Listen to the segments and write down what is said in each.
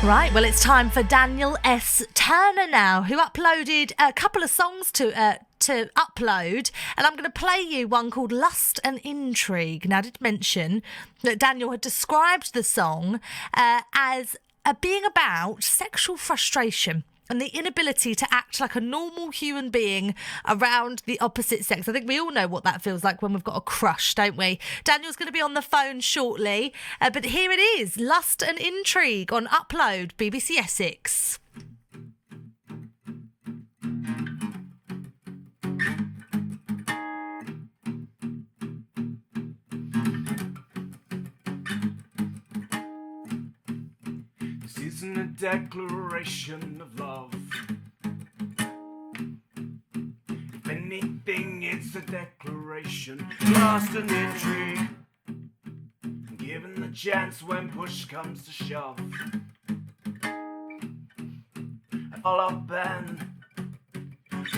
Right, well, it's time for Daniel S. Turner now, who uploaded a couple of songs to upload, and I'm going to play you one called Lust and Intrigue. Now, I did mention that Daniel had described the song as being about sexual frustration and the inability to act like a normal human being around the opposite sex. I think we all know what that feels like when we've got a crush, don't we? Daniel's going to be on the phone shortly, but here it is, Lust and Intrigue on Upload, BBC Essex. This isn't a declaration of love. If anything, it's a declaration. Lust and intrigue, given the chance when push comes to shove. I fall up and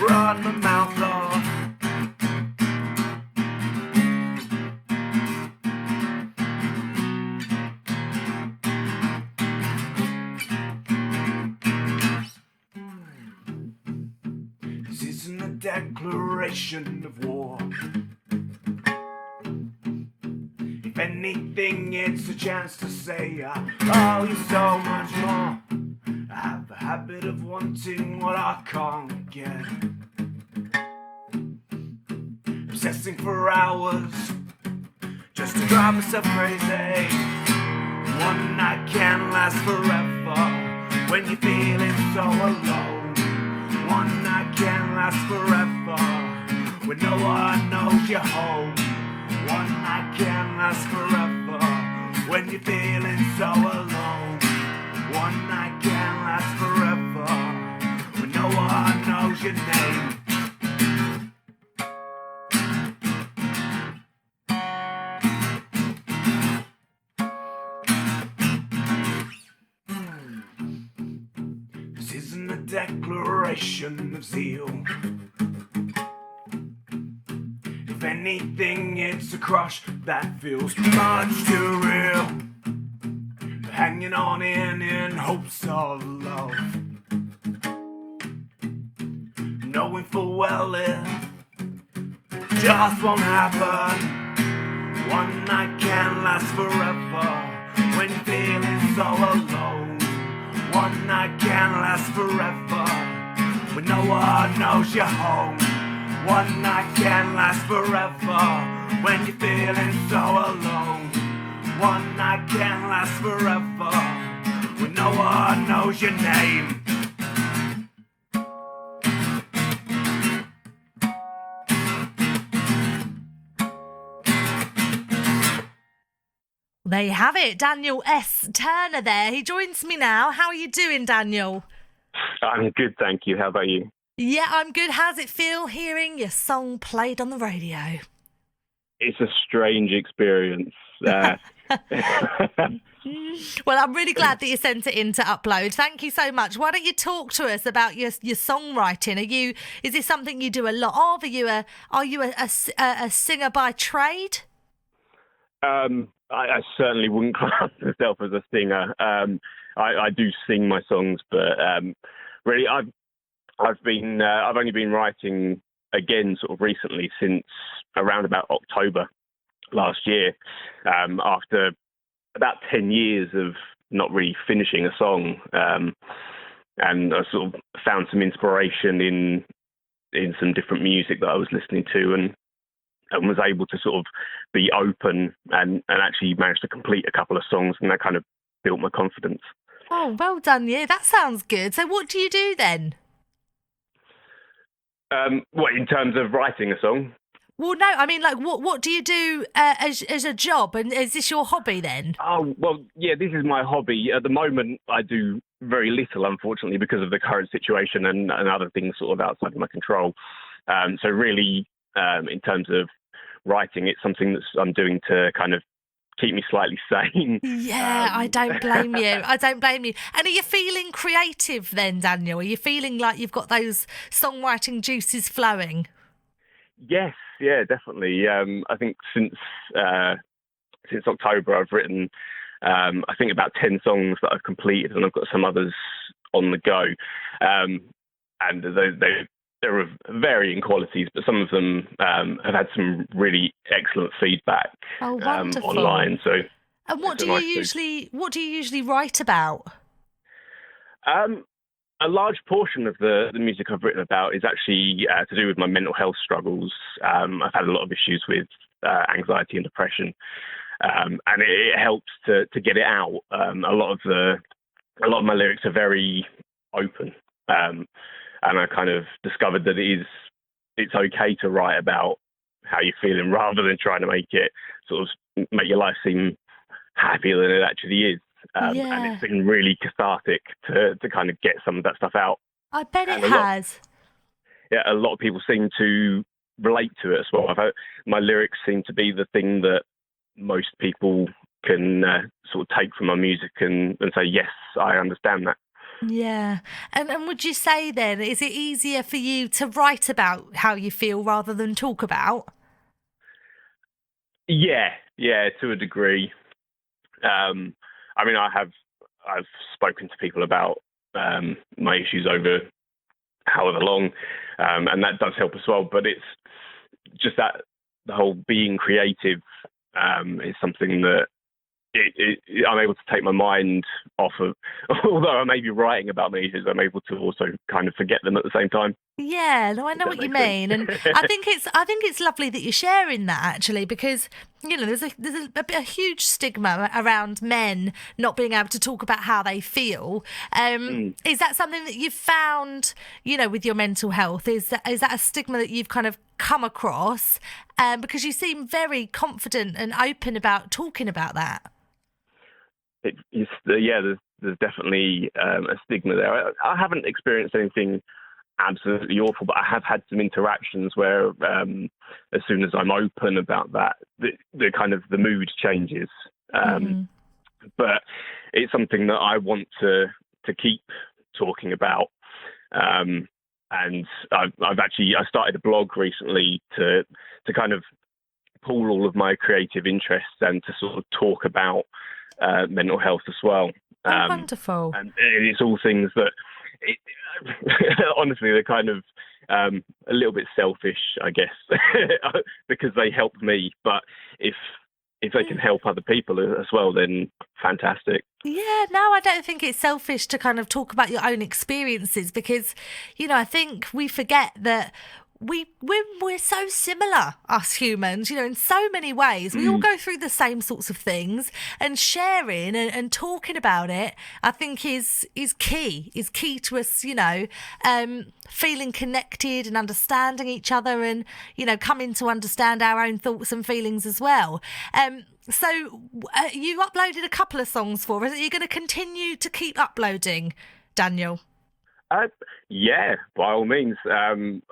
run my mouth off. This isn't a declaration of war. If anything, it's a chance to say I owe you so much more. I have a habit of wanting what I can't get, obsessing for hours just to drive myself crazy. One night can last forever when you're feeling so alone. One night can last forever when no one knows you're home. One night can last forever when you're feeling so alone. One night can last forever when no one knows your name. This isn't a declaration of zeal. If anything, it's a crush that feels much too real. Hanging on in hopes of love, knowing full well it just won't happen. One night can last forever when you're feeling so alone. One night can last forever when no one knows you're home. One night can last forever when you're feeling so alone. One night can last forever when no one knows your name. There you have it, Daniel S. Turner there. He joins me now. How are you doing, Daniel? I'm good, thank you. How about you? Yeah, I'm good. How's it feel hearing your song played on the radio? It's a strange experience. Well, I'm really glad that you sent it in to upload. Thank you so much. Why don't you talk to us about your songwriting? Is this something you do a lot of? Are you a singer by trade? I certainly wouldn't class myself as a singer. I do sing my songs, but really, I've only been writing again sort of recently since around about October last year, after about 10 years of not really finishing a song, and I sort of found some inspiration in some different music that I was listening to, and was able to sort of be open and actually managed to complete a couple of songs, and that kind of built my confidence. Oh, well done, you. That sounds good. So what do you do then? What, in terms of writing a song? Well, no, I mean, like, what do you do as a job? And is this your hobby then? Oh, well, yeah, this is my hobby. At the moment, I do very little, unfortunately, because of the current situation and other things sort of outside of my control. So really, in terms of writing, it's something that I'm doing to kind of keep me slightly sane. Yeah, I don't blame you. I don't blame you. And are you feeling creative then, Daniel? Are you feeling like you've got those songwriting juices flowing? Yes, yeah, definitely. I think since October, I've written I think about 10 songs that I've completed, and I've got some others on the go. And they're of varying qualities, but some of them have had some really excellent feedback online. So, and what do you usually write about? A large portion of the music I've written about is actually to do with my mental health struggles. I've had a lot of issues with anxiety and depression, and it helps to get it out. A lot of my lyrics are very open, and I kind of discovered that it's okay to write about how you're feeling rather than trying to make it sort of make your life seem happier than it actually is. And it's been really cathartic to kind of get some of that stuff out. I bet it has. A lot of people seem to relate to it as well. My lyrics seem to be the thing that most people can sort of take from my music and say, yes, I understand that. Yeah. And would you say then, is it easier for you to write about how you feel rather than talk about? Yeah, to a degree. I mean, I've spoken to people about my issues over however long, and that does help as well. But it's just that the whole being creative is something that I'm able to take my mind off of. Although I may be writing about my issues, I'm able to also kind of forget them at the same time. Yeah, no, I know what you mean, and I think it's lovely that you're sharing that actually, because there's a huge stigma around men not being able to talk about how they feel. Is that something that you've found, with your mental health? Is that a stigma that you've kind of come across? Because you seem very confident and open about talking about that. There's definitely a stigma there. I haven't experienced anything absolutely awful, but I have had some interactions where as soon as I'm open about that, the kind of the mood changes. But it's something that I want to keep talking about. And I started a blog recently to kind of pool all of my creative interests and to sort of talk about mental health as well. Wonderful. And it's all things that, honestly, they're kind of a little bit selfish, I guess, because they help me. But if they can help other people as well, then fantastic. Yeah, no, I don't think it's selfish to kind of talk about your own experiences, because, I think we forget that we're so similar, us humans, in so many ways. We all go through the same sorts of things, and sharing and talking about it, I think is key to us, feeling connected and understanding each other, and, coming to understand our own thoughts and feelings as well. So you uploaded a couple of songs for us. Are you going to continue to keep uploading, Daniel? Yeah, by all means. I'm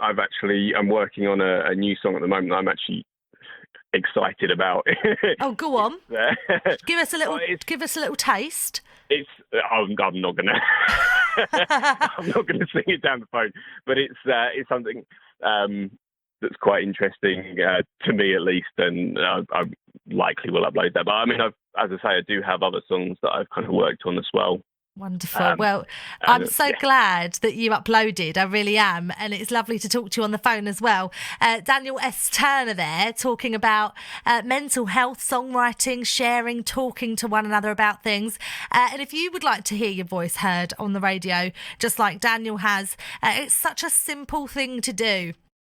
working on a new song at the moment that I'm actually excited about. Oh, go on. Give us a little taste. I'm not gonna I'm not gonna sing it down the phone, but it's something that's quite interesting to me at least, and I likely will upload that. But I mean, as I say, I do have other songs that I've kind of worked on as well. Wonderful. Well, I'm so glad that you uploaded. I really am. And it's lovely to talk to you on the phone as well. Daniel S. Turner there, talking about mental health, songwriting, sharing, talking to one another about things. And if you would like to hear your voice heard on the radio, just like Daniel has, it's such a simple thing to do.